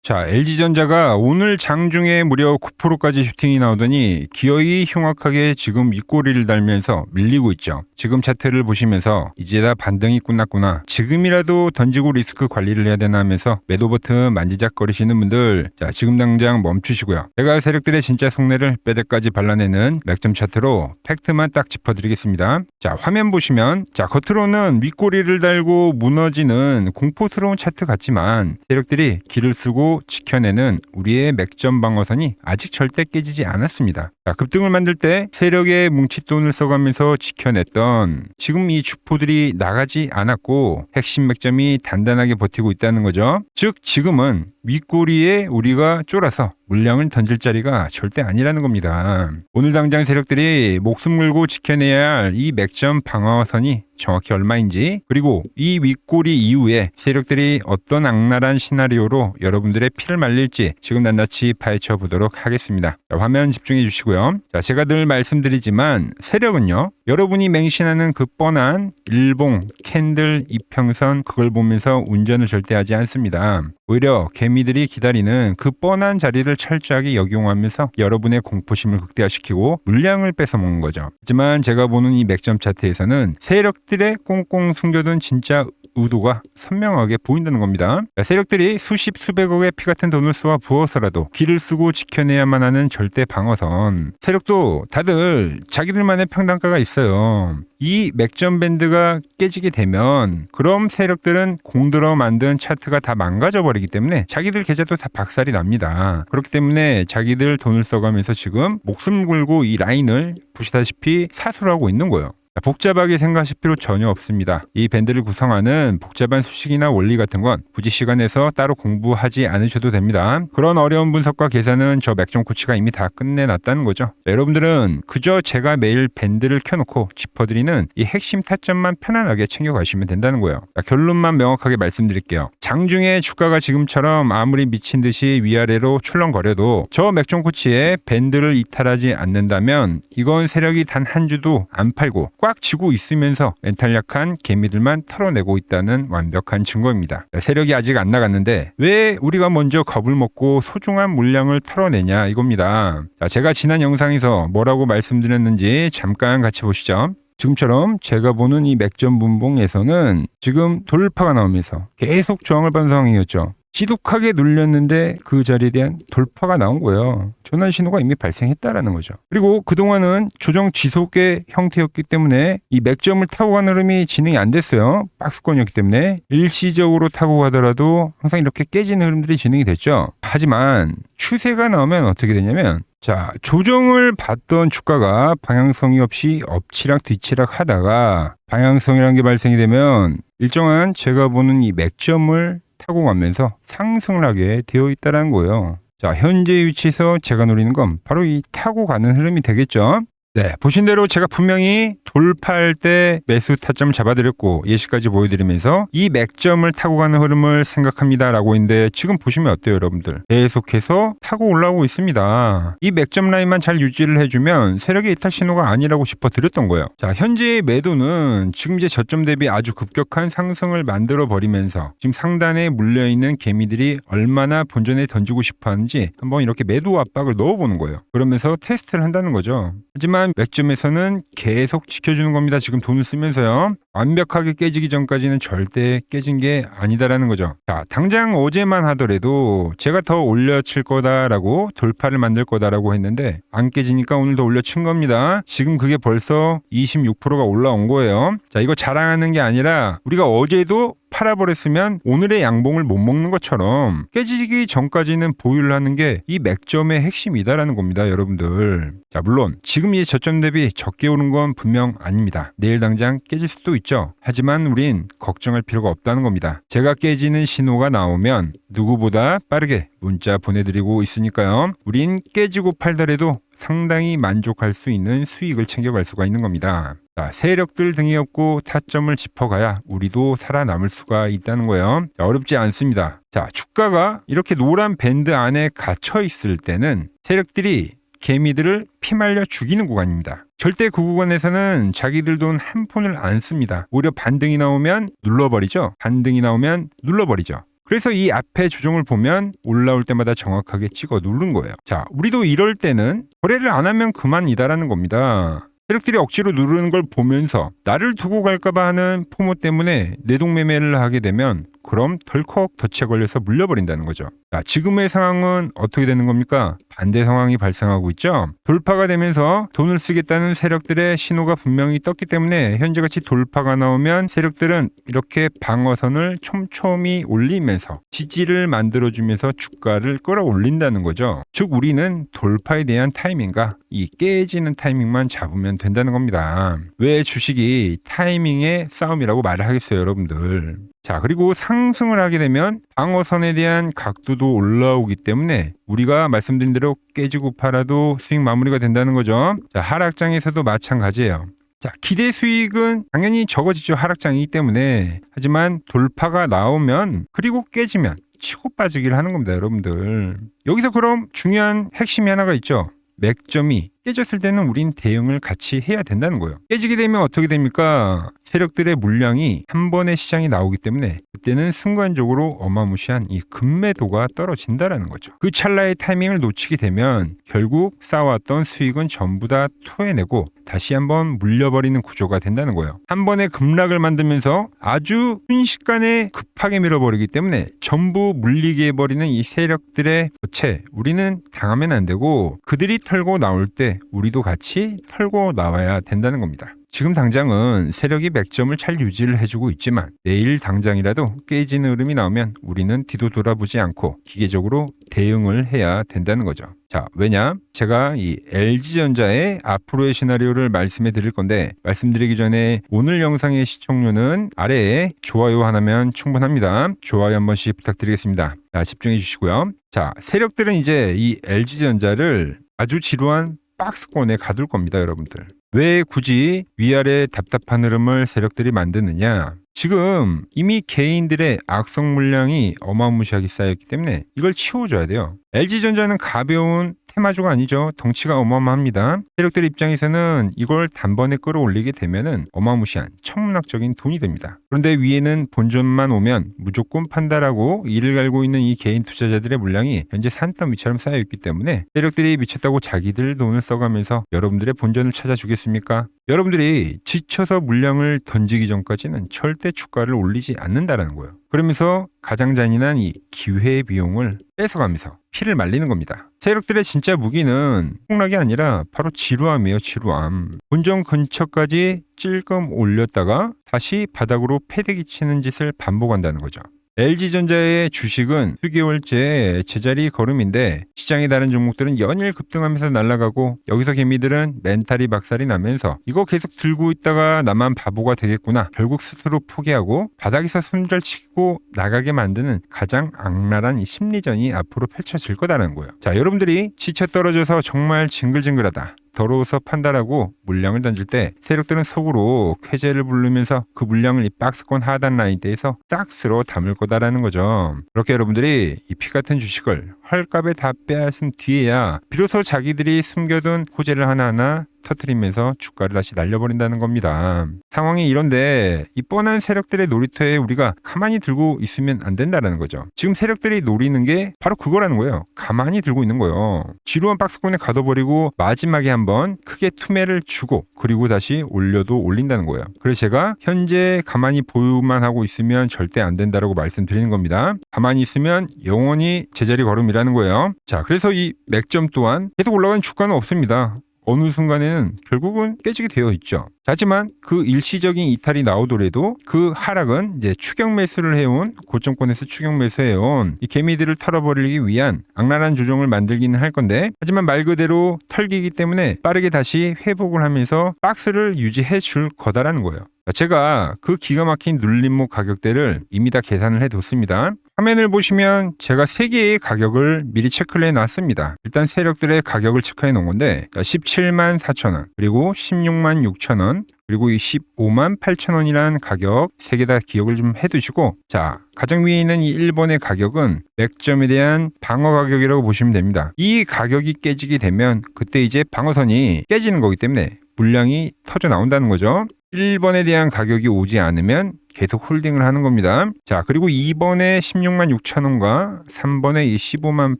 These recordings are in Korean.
자, LG전자가 오늘 장중에 무려 9%까지 슈팅이 나오더니 기어이 흉악하게 지금 윗꼬리를 달면서 밀리고 있죠. 지금 차트를 보시면서 이제 다 반등이 끝났구나. 지금이라도 던지고 리스크 관리를 해야 되나 하면서 매도 버튼 만지작거리시는 분들, 자, 지금 당장 멈추시고요. 제가 세력들의 진짜 속내를 뼈대까지 발라내는 맥점 차트로 팩트만 딱 짚어드리겠습니다. 자, 화면 보시면, 자, 겉으로는 윗꼬리를 달고 무너지는 공포스러운 차트 같지만 세력들이 길을 쓰고 지켜내는 우리의 맥점 방어선이 아직 절대 깨지지 않았습니다. 자, 급등을 만들 때 세력의 뭉칫돈을 써가면서 지켜냈던 지금 이 주포들이 나가지 않았고 핵심 맥점이 단단하게 버티고 있다는 거죠. 즉 지금은 윗꼬리에 우리가 쫄아서 물량을 던질 자리가 절대 아니라는 겁니다. 오늘 당장 세력들이 목숨 걸고 지켜내야 할 이 맥점 방어선이 정확히 얼마인지, 그리고 이 윗꼬리 이후에 세력들이 어떤 악랄한 시나리오로 여러분들의 피를 말릴지 지금 낱낱이 파헤쳐 보도록 하겠습니다. 자, 화면 집중해 주시고요. 자, 제가 늘 말씀드리지만 세력은요, 여러분이 맹신하는 그 뻔한 일봉, 캔들, 이평선 그걸 보면서 운전을 절대 하지 않습니다. 오히려 개미들이 기다리는 그 뻔한 자리를 철저하게 역용하면서 여러분의 공포심을 극대화시키고 물량을 뺏어먹는 거죠. 하지만 제가 보는 이 맥점 차트에서는 세력들의 꽁꽁 숨겨둔 진짜 의도가 선명하게 보인다는 겁니다. 세력들이 수십 수백억의 피 같은 돈을 쏘아 부어서라도 길을 쓰고 지켜내야만 하는 절대 방어선. 세력도 다들 자기들만의 평단가가 있어요. 이 맥점 밴드가 깨지게 되면 그럼 세력들은 공들어 만든 차트가 다 망가져 버리기 때문에 자기들 계좌도 다 박살이 납니다. 그렇기 때문에 자기들 돈을 써가면서 지금 목숨 걸고 이 라인을 보시다시피 사수를 하고 있는 거예요. 복잡하게 생각하실 필요 전혀 없습니다. 이 밴드를 구성하는 복잡한 수식이나 원리 같은 건 굳이 시간에서 따로 공부하지 않으셔도 됩니다. 그런 어려운 분석과 계산은 저 맥점 코치가 이미 다 끝내놨다는 거죠. 여러분들은 그저 제가 매일 밴드를 켜놓고 짚어드리는 이 핵심 타점만 편안하게 챙겨가시면 된다는 거예요. 결론만 명확하게 말씀드릴게요. 장중에 주가가 지금처럼 아무리 미친 듯이 위아래로 출렁거려도 저 맥점 코치의 밴드를 이탈하지 않는다면 이건 세력이 단 한 주도 안 팔고 꽉 쥐고 있으면서 멘탈 약한 개미들만 털어내고 있다는 완벽한 증거입니다. 세력이 아직 안 나갔는데 왜 우리가 먼저 겁을 먹고 소중한 물량을 털어내냐 이겁니다. 제가 지난 영상에서 뭐라고 말씀드렸는지 잠깐 같이 보시죠. 지금처럼 제가 보는 이 맥점 분봉에서는 지금 돌파가 나오면서 계속 저항을 받는 상황이었죠. 지독하게 눌렸는데 그 자리에 대한 돌파가 나온 거예요. 전환 신호가 이미 발생했다라는 거죠. 그리고 그동안은 조정 지속의 형태였기 때문에 이 맥점을 타고 가는 흐름이 진행이 안 됐어요. 박스권이었기 때문에 일시적으로 타고 가더라도 항상 이렇게 깨지는 흐름들이 진행이 됐죠. 하지만 추세가 나오면 어떻게 되냐면, 자, 조정을 받던 주가가 방향성이 없이 엎치락 뒤치락 하다가 방향성이라는 게 발생이 되면 일정한 제가 보는 이 맥점을 타고 가면서 상승을 하게 되어 있다는 거예요. 자, 현재 위치에서 제가 노리는 건 바로 이 타고 가는 흐름이 되겠죠. 네, 보신 대로 제가 분명히 돌파할 때 매수 타점을 잡아드렸고 예시까지 보여드리면서 이 맥점을 타고 가는 흐름을 생각합니다라고 했는데 지금 보시면 어때요, 여러분들? 계속해서 타고 올라오고 있습니다. 이 맥점 라인만 잘 유지를 해주면 세력의 이탈 신호가 아니라고 짚어드렸던 거예요. 자, 현재의 매도는 지금 이제 저점 대비 아주 급격한 상승을 만들어버리면서 지금 상단에 물려있는 개미들이 얼마나 본전에 던지고 싶어하는지 한번 이렇게 매도 압박을 넣어보는 거예요. 그러면서 테스트를 한다는 거죠. 하지만 맥점에서는 계속 지켜주는 겁니다. 지금 돈을 쓰면서요. 완벽하게 깨지기 전까지는 절대 깨진 게 아니다라는 거죠. 자, 당장 어제만 하더라도 제가 더 올려칠 거다라고 돌파를 만들 거다라고 했는데 안 깨지니까 오늘 더 올려친 겁니다. 지금 그게 벌써 26%가 올라온 거예요. 자, 이거 자랑하는 게 아니라 우리가 어제도 팔아버렸으면 오늘의 양봉을 못 먹는 것처럼 깨지기 전까지는 보유를 하는 게 이 맥점의 핵심이다라는 겁니다, 여러분들. 자, 물론 지금 이 저점 대비 적게 오른 건 분명 아닙니다. 내일 당장 깨질 수도 있죠. 하지만 우린 걱정할 필요가 없다는 겁니다. 제가 깨지는 신호가 나오면 누구보다 빠르게 문자 보내드리고 있으니까요. 우린 깨지고 팔더라도 상당히 만족할 수 있는 수익을 챙겨갈 수가 있는 겁니다. 자, 세력들 등이 없고 타점을 짚어가야 우리도 살아남을 수가 있다는 거예요. 자, 어렵지 않습니다. 자, 주가가 이렇게 노란 밴드 안에 갇혀 있을 때는 세력들이 개미들을 피말려 죽이는 구간입니다. 절대 그 구간에서는 자기들 돈 한 푼을 안 씁니다. 오히려 반등이 나오면 눌러버리죠. 반등이 나오면 눌러버리죠. 그래서 이 앞에 조정을 보면 올라올 때마다 정확하게 찍어 누른 거예요. 자, 우리도 이럴 때는 거래를 안 하면 그만이다라는 겁니다. 세력들이 억지로 누르는 걸 보면서 나를 두고 갈까봐 하는 포모 때문에 내동매매를 하게 되면 그럼 덜컥 덫에 걸려서 물려버린다는 거죠. 자, 지금의 상황은 어떻게 되는 겁니까? 반대 상황이 발생하고 있죠. 돌파가 되면서 돈을 쓰겠다는 세력들의 신호가 분명히 떴기 때문에 현재같이 돌파가 나오면 세력들은 이렇게 방어선을 촘촘히 올리면서 지지를 만들어주면서 주가를 끌어올린다는 거죠. 즉 우리는 돌파에 대한 타이밍과 이 깨지는 타이밍만 잡으면 된다는 겁니다. 왜 주식이 타이밍의 싸움이라고 말을 하겠어요, 여러분들. 자, 그리고 상승을 하게 되면 방어선에 대한 각도도 올라오기 때문에 우리가 말씀드린 대로 깨지고 팔아도 수익 마무리가 된다는 거죠. 자, 하락장에서도 마찬가지예요. 자, 기대 수익은 당연히 적어지죠. 하락장이기 때문에. 하지만 돌파가 나오면 그리고 깨지면 치고 빠지기를 하는 겁니다, 여러분들. 여기서 그럼 중요한 핵심이 하나가 있죠. 맥점이 깨졌을 때는 우린 대응을 같이 해야 된다는 거예요. 깨지게 되면 어떻게 됩니까? 세력들의 물량이 한 번에 시장이 나오기 때문에 그때는 순간적으로 어마무시한 이 급매도가 떨어진다라는 거죠. 그 찰나의 타이밍을 놓치게 되면 결국 쌓아왔던 수익은 전부 다 토해내고 다시 한번 물려버리는 구조가 된다는 거예요. 한 번에 급락을 만들면서 아주 순식간에 급하게 밀어버리기 때문에 전부 물리게 해버리는 이 세력들의 덫에 우리는 당하면 안 되고 그들이 털고 나올 때 우리도 같이 털고 나와야 된다는 겁니다. 지금 당장은 세력이 맥점을 잘 유지를 해주고 있지만 내일 당장이라도 깨지는 흐름이 나오면 우리는 뒤도 돌아보지 않고 기계적으로 대응을 해야 된다는 거죠. 자, 왜냐? 제가 이 LG전자의 앞으로의 시나리오를 말씀해 드릴 건데 말씀드리기 전에 오늘 영상의 시청료는 아래에 좋아요 하나면 충분합니다. 좋아요 한 번씩 부탁드리겠습니다. 자, 집중해 주시고요. 자, 세력들은 이제 이 LG전자를 아주 지루한 박스권에 가둘 겁니다, 여러분들. 왜 굳이 위아래 답답한 흐름을 세력들이 만드느냐? 지금 이미 개인들의 악성 물량이 어마무시하게 쌓였기 때문에 이걸 치워줘야 돼요. LG전자는 가벼운 테마주가 아니죠. 덩치가 어마어마합니다. 세력들 입장에서는 이걸 단번에 끌어올리게 되면은 어마무시한 천문학적인 돈이 됩니다. 그런데 위에는 본전만 오면 무조건 판다라고 이를 갈고 있는 이 개인 투자자들의 물량이 현재 산더미처럼 쌓여있기 때문에 세력들이 미쳤다고 자기들 돈을 써가면서 여러분들의 본전을 찾아주겠습니까? 여러분들이 지쳐서 물량을 던지기 전까지는 절대 주가를 올리지 않는다라는 거예요. 그러면서 가장 잔인한 이 기회 비용을 뺏어가면서 피를 말리는 겁니다. 세력들의 진짜 무기는 폭락이 아니라 바로 지루함이에요. 지루함. 본전 근처까지 찔끔 올렸다가 다시 바닥으로 패대기 치는 짓을 반복한다는 거죠. LG전자의 주식은 수개월째 제자리 걸음인데 시장의 다른 종목들은 연일 급등하면서 날아가고 여기서 개미들은 멘탈이 박살이 나면서 이거 계속 들고 있다가 나만 바보가 되겠구나. 결국 스스로 포기하고 바닥에서 손절치고 나가게 만드는 가장 악랄한 이 심리전이 앞으로 펼쳐질 거다라는 거예요. 자, 여러분들이 지쳐 떨어져서 정말 징글징글하다. 더러워서 판다라고 물량을 던질 때 세력들은 속으로 쾌재를 부르면서 그 물량을 이 박스권 하단 라인대에서 싹 쓸어 담을 거다라는 거죠. 그렇게 여러분들이 이 피 같은 주식을 헐값에 다 빼앗은 뒤에야 비로소 자기들이 숨겨둔 호재를 하나하나 터트리면서 주가를 다시 날려버린다는 겁니다. 상황이 이런데 이 뻔한 세력들의 놀이터에 우리가 가만히 들고 있으면 안 된다는 거죠. 지금 세력들이 노리는 게 바로 그거라는 거예요. 가만히 들고 있는 거예요. 지루한 박스권에 가둬버리고 마지막에 한번 크게 투매를 주고 그리고 다시 올려도 올린다는 거예요. 그래서 제가 현재 가만히 보유만 하고 있으면 절대 안 된다라고 말씀드리는 겁니다. 가만히 있으면 영원히 제자리 걸음이라는 거예요. 자, 그래서 이 맥점 또한 계속 올라가는 주가는 없습니다. 어느 순간에는 결국은 깨지게 되어 있죠. 하지만 그 일시적인 이탈이 나오더라도 그 하락은 이제 추격 매수를 해온 고점권에서 추격 매수해온 이 개미들을 털어버리기 위한 악랄한 조정을 만들기는 할 건데 하지만 말 그대로 털기이기 때문에 빠르게 다시 회복을 하면서 박스를 유지해 줄 거다라는 거예요. 제가 그 기가 막힌 눌림목 가격대를 이미 다 계산을 해뒀습니다. 화면을 보시면 제가 3개의 가격을 미리 체크를 해놨습니다. 일단 세력들의 가격을 체크해 놓은 건데 17만 4천원 그리고 16만 6천원 그리고 이 15만 8천원이라는 가격 3개 다 기억을 좀 해두시고 자, 가장 위에 있는 이 1번의 가격은 맥점에 대한 방어 가격이라고 보시면 됩니다. 이 가격이 깨지게 되면 그때 이제 방어선이 깨지는 거기 때문에 물량이 터져 나온다는 거죠. 1번에 대한 가격이 오지 않으면 계속 홀딩을 하는 겁니다. 자, 그리고 2번에 16만 6천 원과 3번에 이 15만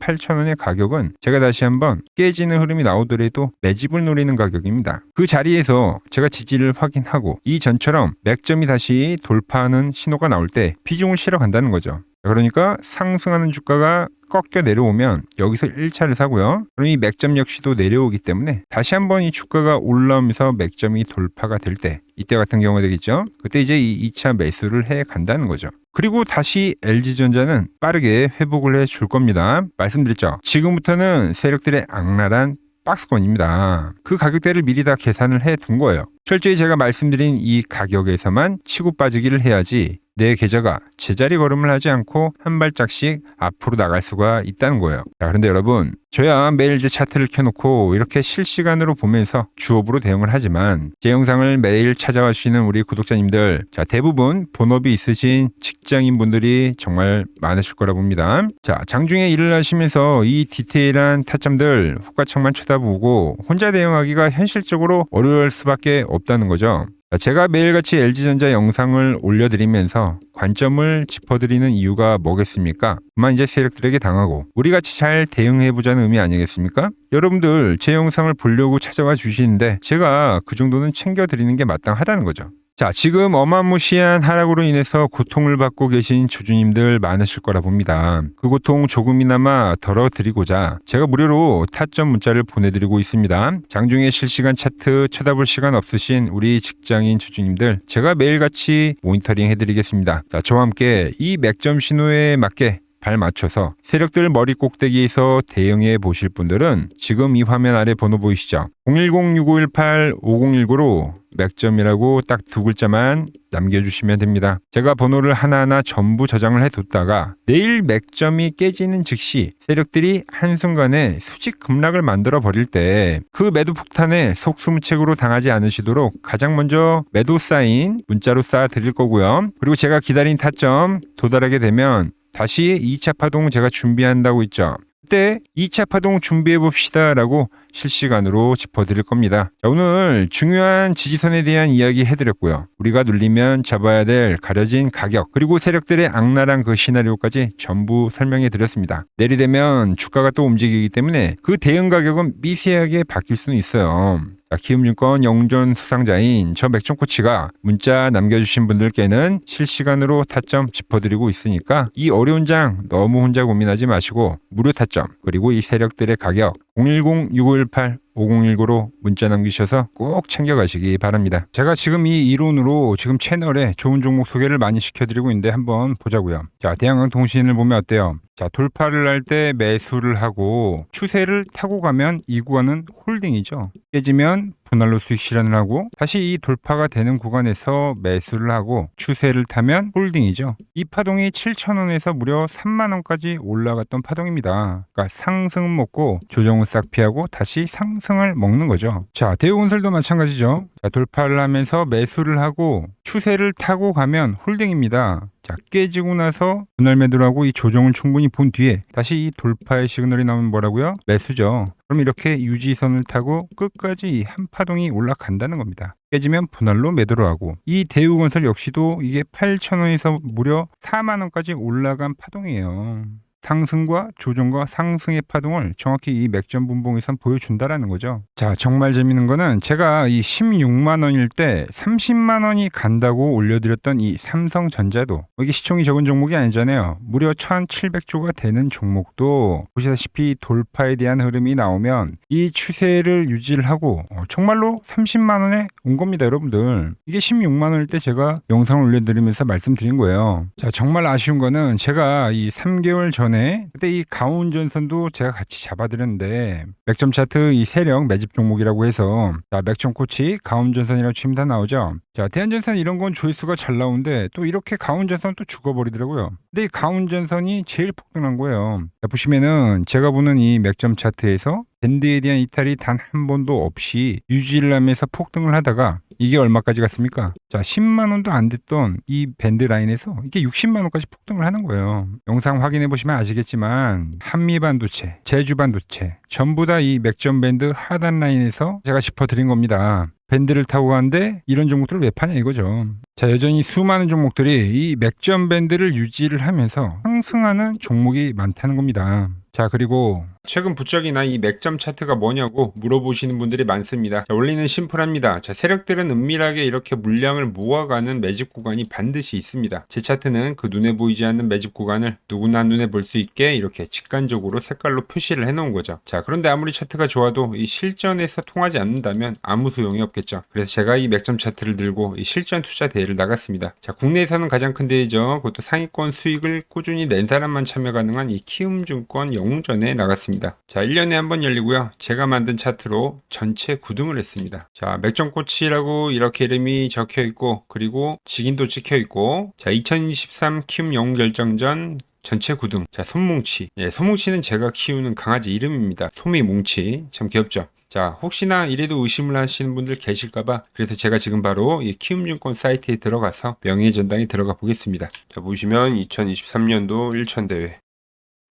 8천 원의 가격은 제가 다시 한번 깨지는 흐름이 나오더라도 매집을 노리는 가격입니다. 그 자리에서 제가 지지를 확인하고 이전처럼 맥점이 다시 돌파하는 신호가 나올 때 비중을 실어 간다는 거죠. 그러니까 상승하는 주가가 꺾여 내려오면 여기서 1차를 사고요. 그럼 이 맥점 역시도 내려오기 때문에 다시 한번 이 주가가 올라오면서 맥점이 돌파가 될 때, 이때 같은 경우가 되겠죠. 그때 이제 이 2차 매수를 해 간다는 거죠. 그리고 다시 LG전자는 빠르게 회복을 해 줄 겁니다. 말씀드렸죠. 지금부터는 세력들의 악랄한 박스권입니다. 그 가격대를 미리 다 계산을 해 둔 거예요. 철저히 제가 말씀드린 이 가격에서만 치고 빠지기를 해야지 내 계좌가 제자리 걸음을 하지 않고 한 발짝씩 앞으로 나갈 수가 있다는 거예요. 자, 그런데 여러분, 저야 매일 제 차트를 켜놓고 이렇게 실시간으로 보면서 주업으로 대응을 하지만 제 영상을 매일 찾아와 주시는 우리 구독자님들, 자, 대부분 본업이 있으신 직장인분들이 정말 많으실 거라 봅니다. 자, 장중에 일을 하시면서 이 디테일한 타점들 후가청만 쳐다보고 혼자 대응하기가 현실적으로 어려울 수밖에 없다는 거죠. 제가 매일같이 LG전자 영상을 올려드리면서 관점을 짚어드리는 이유가 뭐겠습니까? 그만 이제 세력들에게 당하고 우리같이 잘 대응해보자는 의미 아니겠습니까? 여러분들 제 영상을 보려고 찾아와 주시는데 제가 그 정도는 챙겨드리는 게 마땅하다는 거죠. 자, 지금 어마무시한 하락으로 인해서 고통을 받고 계신 주주님들 많으실 거라 봅니다. 그 고통 조금이나마 덜어드리고자 제가 무료로 타점 문자를 보내드리고 있습니다. 장중에 실시간 차트 쳐다볼 시간 없으신 우리 직장인 주주님들, 제가 매일같이 모니터링 해드리겠습니다. 자, 저와 함께 이 맥점 신호에 맞게 발 맞춰서 세력들 머리 꼭대기에서 대응해 보실 분들은 지금 이 화면 아래 번호 보이시죠? 010-6518-5019로 맥점이라고 딱 두 글자만 남겨주시면 됩니다. 제가 번호를 하나하나 전부 저장을 해뒀다가 내일 맥점이 깨지는 즉시 세력들이 한순간에 수직 급락을 만들어 버릴 때 그 매도 폭탄에 속수무책으로 당하지 않으시도록 가장 먼저 매도 사인 문자로 쏴 드릴 거고요. 그리고 제가 기다린 타점 도달하게 되면 다시 2차 파동 제가 준비한다고 했죠. 그때 2차 파동 준비해 봅시다 라고 실시간으로 짚어드릴 겁니다. 자, 오늘 중요한 지지선에 대한 이야기 해드렸고요. 우리가 눌리면 잡아야 될 가려진 가격, 그리고 세력들의 악랄한 그 시나리오까지 전부 설명해 드렸습니다. 내리되면 주가가 또 움직이기 때문에 그 대응 가격은 미세하게 바뀔 수는 있어요. 자, 키움증권 영전 수상자인 저 맥점코치가 문자 남겨주신 분들께는 실시간으로 타점 짚어드리고 있으니까 이 어려운 장 너무 혼자 고민하지 마시고 무료 타점, 그리고 이 세력들의 가격 010-6518-5019로 문자 남기셔서 꼭 챙겨가시기 바랍니다. 제가 지금 이 이론으로 지금 채널에 좋은 종목 소개를 많이 시켜드리고 있는데 한번 보자고요. 자, 대한항공통신을 보면 어때요? 자, 돌파를 할 때 매수를 하고 추세를 타고 가면 이 구간은 홀딩이죠. 깨지면 분할로 수익 실현을 하고 다시 이 돌파가 되는 구간에서 매수를 하고 추세를 타면 홀딩이죠. 이 파동이 7,000원에서 무려 3만원까지 올라갔던 파동입니다. 그러니까 상승은 먹고 조정은 싹 피하고 다시 상승을 먹는 거죠. 자, 대우건설도 마찬가지죠. 자, 돌파를 하면서 매수를 하고 추세를 타고 가면 홀딩입니다. 자, 깨지고 나서 분할 매도를 하고 이 조정을 충분히 본 뒤에 다시 이 돌파의 시그널이 나오면 뭐라고요? 매수죠. 그럼 이렇게 유지선을 타고 끝까지 한 파동이 올라간다는 겁니다. 깨지면 분할로 매도를 하고, 이 대우건설 역시도 이게 8,000원에서 무려 4만원까지 올라간 파동이에요. 상승과 조정과 상승의 파동을 정확히 이 맥점 분봉에선 보여준다라는 거죠. 자, 정말 재밌는 거는 제가 이 16만 원일 때 30만 원이 간다고 올려드렸던 이 삼성전자도, 이게 시총이 적은 종목이 아니잖아요. 무려 1,700조가 되는 종목도 보시다시피 돌파에 대한 흐름이 나오면 이 추세를 유지를 하고 정말로 30만 원에 온 겁니다, 여러분들. 이게 16만 원일 때 제가 영상을 올려드리면서 말씀드린 거예요. 자, 정말 아쉬운 거는 제가 이 3개월 전에 그때 이 가온전선도 제가 같이 잡아드렸는데 맥점 차트 이 세력 매집 종목이라고 해서, 자, 맥점 코치 가온전선이라고 치면 다 나오죠. 자, 대한전선 이런 건 조회수가 잘 나오는데 또 이렇게 가온전선 또 죽어버리더라고요. 근데 이 가온전선이 제일 폭등한 거예요. 자, 보시면은 제가 보는 이 맥점 차트에서 밴드에 대한 이탈이 단 한 번도 없이 유지를 하면서 폭등을 하다가 이게 얼마까지 갔습니까? 자, 10만 원도 안 됐던 이 밴드 라인에서 이게 60만 원까지 폭등을 하는 거예요. 영상 확인해 보시면 아시겠지만 한미반도체, 제주반도체 전부 다 이 맥점 밴드 하단 라인에서 제가 짚어드린 겁니다. 밴드를 타고 가는데 이런 종목들을 왜 파냐 이거죠. 자, 여전히 수많은 종목들이 이 맥점 밴드를 유지를 하면서 상승하는 종목이 많다는 겁니다. 자, 그리고 최근 부쩍이나 이 맥점 차트가 뭐냐고 물어보시는 분들이 많습니다. 자, 원리는 심플합니다. 자, 세력들은 은밀하게 이렇게 물량을 모아가는 매집 구간이 반드시 있습니다. 제 차트는 그 눈에 보이지 않는 매집 구간을 누구나 눈에 볼 수 있게 이렇게 직관적으로 색깔로 표시를 해놓은 거죠. 자, 그런데 아무리 차트가 좋아도 이 실전에서 통하지 않는다면 아무 소용이 없겠죠. 그래서 제가 이 맥점 차트를 들고 이 실전 투자 대회를 나갔습니다. 자, 국내에서는 가장 큰 대회죠. 그것도 상위권 수익을 꾸준히 낸 사람만 참여 가능한 이 키움증권 영웅전에 나갔습니다. 자, 1년에 한 번 열리고요. 제가 만든 차트로 전체 9등을 했습니다. 자, 맥점꽃이라고 이렇게 이름이 적혀 있고, 그리고 직인도 찍혀 있고, 자, 2023 키움 영웅 결정전 전체 9등. 자, 손뭉치. 예, 손뭉치는 제가 키우는 강아지 이름입니다. 소미뭉치. 참 귀엽죠? 자, 혹시나 이래도 의심을 하시는 분들 계실까봐 그래서 제가 지금 바로 이 키움증권 사이트에 들어가서 명예의 전당에 들어가 보겠습니다. 자, 보시면 2023년도 1천대회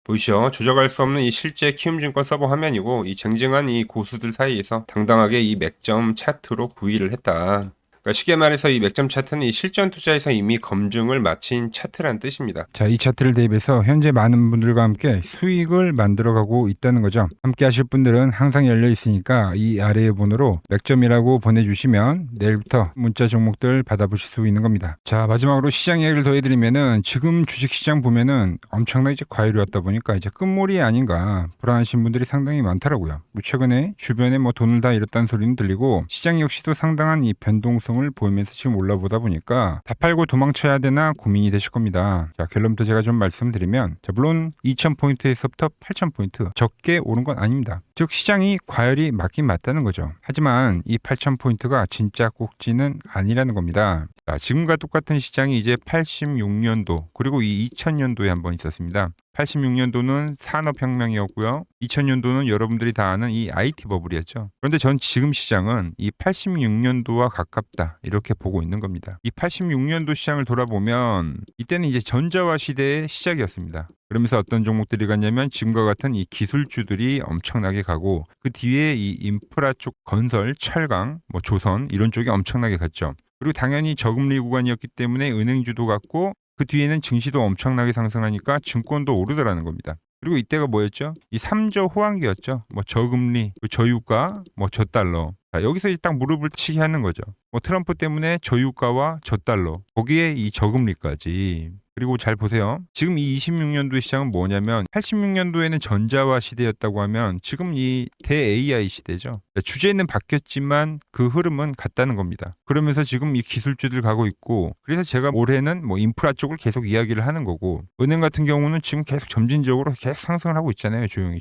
보이시죠? 조작할 수 없는 이 실제 키움증권 서버 화면이고, 이 쟁쟁한 이 고수들 사이에서 당당하게 이 맥점 차트로 구의를 했다. 그러니까 쉽게 말해서 이 맥점 차트는 이 실전 투자에서 이미 검증을 마친 차트란 뜻입니다. 자, 이 차트를 대입해서 현재 많은 분들과 함께 수익을 만들어가고 있다는 거죠. 함께 하실 분들은 항상 열려 있으니까 이 아래의 번호로 맥점이라고 보내주시면 내일부터 문자 종목들 받아보실 수 있는 겁니다. 자, 마지막으로 시장 이야기를 더 해드리면은 지금 주식시장 보면은 엄청나게 이제 과열이 왔다 보니까 이제 끝물이 아닌가 불안하신 분들이 상당히 많더라고요. 최근에 주변에 뭐 돈을 다 잃었다는 소리는 들리고 시장 역시도 상당한 이 변동성 을 보이면서 지금 올라보다 보니까 다 팔고 도망쳐야 되나 고민이 되실 겁니다. 자, 결론부터 제가 좀 말씀드리면, 자, 물론 2000포인트에서부터 8000포인트 적게 오른 건 아닙니다. 즉 시장이 과열이 맞긴 맞다는 거죠. 하지만 이 8000포인트가 진짜 꼭지는 아니라는 겁니다. 자, 지금과 똑같은 시장이 이제 86년도 그리고 이 2000년도에 한번 있었습니다. 86년도는 산업혁명이었고요. 2000년도는 여러분들이 다 아는 이 IT 버블이었죠. 그런데 전 지금 시장은 이 86년도와 가깝다 이렇게 보고 있는 겁니다. 이 86년도 시장을 돌아보면 이때는 이제 전자화 시대의 시작이었습니다. 그러면서 어떤 종목들이 갔냐면 지금과 같은 이 기술주들이 엄청나게 가고 그 뒤에 이 인프라 쪽 건설, 철강, 뭐 조선 이런 쪽이 엄청나게 갔죠. 그리고 당연히 저금리 구간이었기 때문에 은행주도 갔고 그 뒤에는 증시도 엄청나게 상승하니까 증권도 오르더라는 겁니다. 그리고 이때가 뭐였죠? 이 3조 호황기였죠. 뭐 저금리, 저유가, 뭐 저달러. 자, 여기서 이제 딱 무릎을 치게 하는 거죠. 뭐 트럼프 때문에 저유가와 저달러, 거기에 이 저금리까지. 그리고 잘 보세요. 지금 이 26년도 시장은 뭐냐면 86년도에는 전자화 시대였다고 하면 지금 이 대-AI 시대죠. 주제는 바뀌었지만 그 흐름은 같다는 겁니다. 그러면서 지금 이 기술주들 가고 있고, 그래서 제가 올해는 뭐 인프라 쪽을 계속 이야기를 하는 거고, 은행 같은 경우는 지금 계속 점진적으로 계속 상승을 하고 있잖아요. 조용히.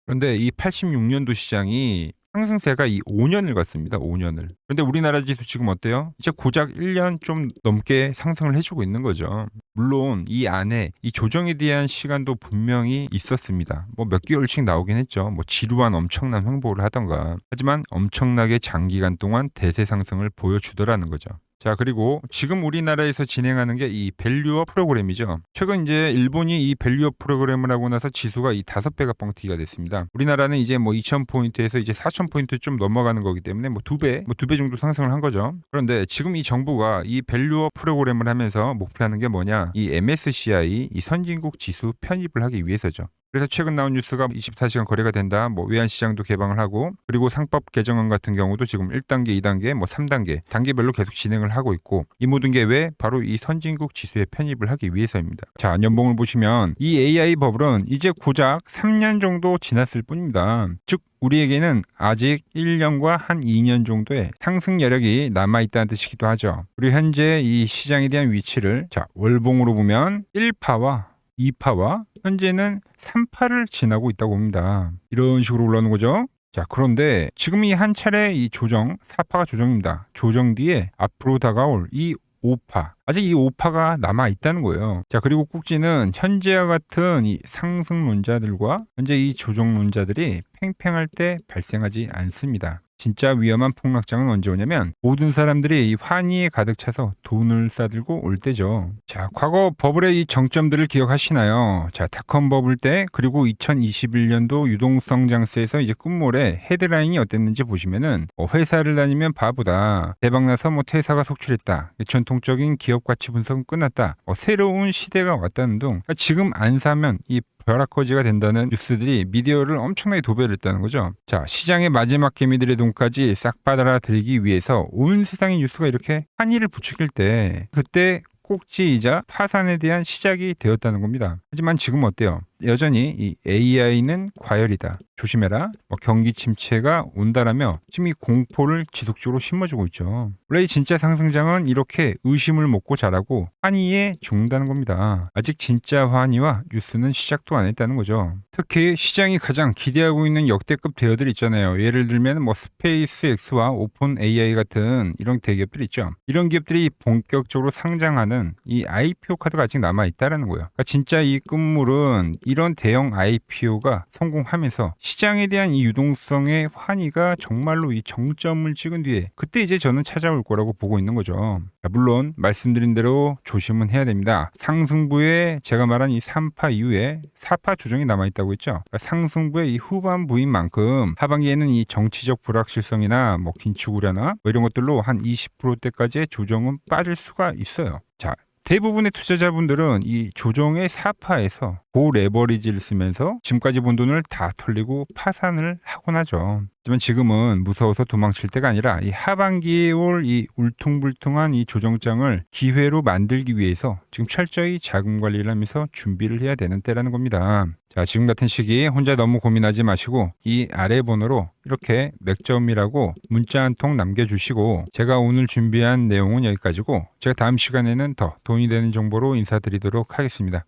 그런데 이 86년도 시장이 상승세가 이 5년을 갔습니다. 5년을. 그런데 우리나라 지수 지금 어때요? 이제 고작 1년 좀 넘게 상승을 해주고 있는 거죠. 물론 이 안에 이 조정에 대한 시간도 분명히 있었습니다. 뭐 몇 개월씩 나오긴 했죠. 뭐 지루한 엄청난 횡보를 하던가. 하지만 엄청나게 장기간 동안 대세 상승을 보여주더라는 거죠. 자, 그리고 지금 우리나라에서 진행하는 게 이 밸류업 프로그램이죠. 최근 이제 일본이 이 밸류업 프로그램을 하고 나서 지수가 이 5배가 뻥튀기가 됐습니다. 우리나라는 이제 뭐 2000포인트에서 이제 4000포인트 좀 넘어가는 거기 때문에 뭐 2배 정도 상승을 한 거죠. 그런데 지금 이 정부가 이 밸류업 프로그램을 하면서 목표하는 게 뭐냐? 이 MSCI 이 선진국 지수 편입을 하기 위해서죠. 그래서 최근 나온 뉴스가 24시간 거래가 된다. 뭐 외환시장도 개방을 하고, 그리고 상법 개정안 같은 경우도 지금 1단계, 2단계, 뭐 3단계, 단계별로 계속 진행을 하고 있고, 이 모든 게 왜? 바로 이 선진국 지수에 편입을 하기 위해서입니다. 자, 연봉을 보시면 이 AI 버블은 이제 고작 3년 정도 지났을 뿐입니다. 즉 우리에게는 아직 1년과 한 2년 정도의 상승 여력이 남아있다는 뜻이기도 하죠. 그리고 현재 이 시장에 대한 위치를 자 월봉으로 보면 1파와 2파와 현재는 3파를 지나고 있다고 봅니다. 이런 식으로 올라오는 거죠. 자, 그런데 지금 이 한 차례 이 조정, 4파가 조정입니다. 조정 뒤에 앞으로 다가올 이 5파. 아직 이 5파가 남아 있다는 거예요. 자, 그리고 꼭지는 현재와 같은 이 상승론자들과 현재 이 조정론자들이 팽팽할 때 발생하지 않습니다. 진짜 위험한 폭락장은 언제 오냐면 모든 사람들이 이 환희에 가득 차서 돈을 싸들고 올 때죠. 자, 과거 버블의 이 정점들을 기억하시나요? 자, 닷컴 버블 때 그리고 2021년도 유동성 장세에서 이제 끝물에 헤드라인이 어땠는지 보시면은 회사를 다니면 바보다. 대박나서 퇴사가 속출했다. 전통적인 기업 가치 분석은 끝났다. 새로운 시대가 왔다는 등 지금 안 사면 이 벼락거지가 된다는 뉴스들이 미디어를 엄청나게 도배를 했다는 거죠. 자, 시장의 마지막 개미들의 돈까지 싹 받아들이기 위해서 온 세상의 뉴스가 이렇게 한이를 부추길 때 그때 꼭지이자 파산에 대한 시작이 되었다는 겁니다. 하지만 지금 어때요? 여전히 이 AI는 과열이다. 조심해라. 경기 침체가 온다라며 지금 이 공포를 지속적으로 심어주고 있죠. 원래 이 진짜 상승장은 이렇게 의심을 먹고 자라고 환희에 죽는다는 겁니다. 아직 진짜 환희와 뉴스는 시작도 안 했다는 거죠. 특히 시장이 가장 기대하고 있는 역대급 대여들 있잖아요. 예를 들면 스페이스X와 오픈 AI 같은 이런 대기업들 있죠. 이런 기업들이 본격적으로 상장하는 이 IPO 카드가 아직 남아 있다라는 거예요. 그러니까 진짜 이 끝물은 이런 대형 IPO가 성공하면서 시장에 대한 이 유동성의 환희가 정말로 이 정점을 찍은 뒤에 그때 이제 저는 찾아올 거라고 보고 있는 거죠. 물론 말씀드린 대로 조심은 해야 됩니다. 상승부에 제가 말한 이 3파 이후에 4파 조정이 남아있다고 했죠. 그러니까 상승부의 이 후반부인 만큼 하반기에는 이 정치적 불확실성이나 긴축 우려나 이런 것들로 한 20%대까지의 조정은 빠질 수가 있어요. 자, 대부분의 투자자분들은 이 조정의 4파에서 고레버리지를 쓰면서 지금까지 본 돈을 다 털리고 파산을 하곤 하죠. 하지만 지금은 무서워서 도망칠 때가 아니라 이 하반기에 올 이 울퉁불퉁한 이 조정장을 기회로 만들기 위해서 지금 철저히 자금 관리를 하면서 준비를 해야 되는 때라는 겁니다. 자, 지금 같은 시기 혼자 너무 고민하지 마시고 이 아래 번호로 이렇게 맥점이라고 문자 한 통 남겨주시고 제가 오늘 준비한 내용은 여기까지고 제가 다음 시간에는 더 돈이 되는 정보로 인사드리도록 하겠습니다.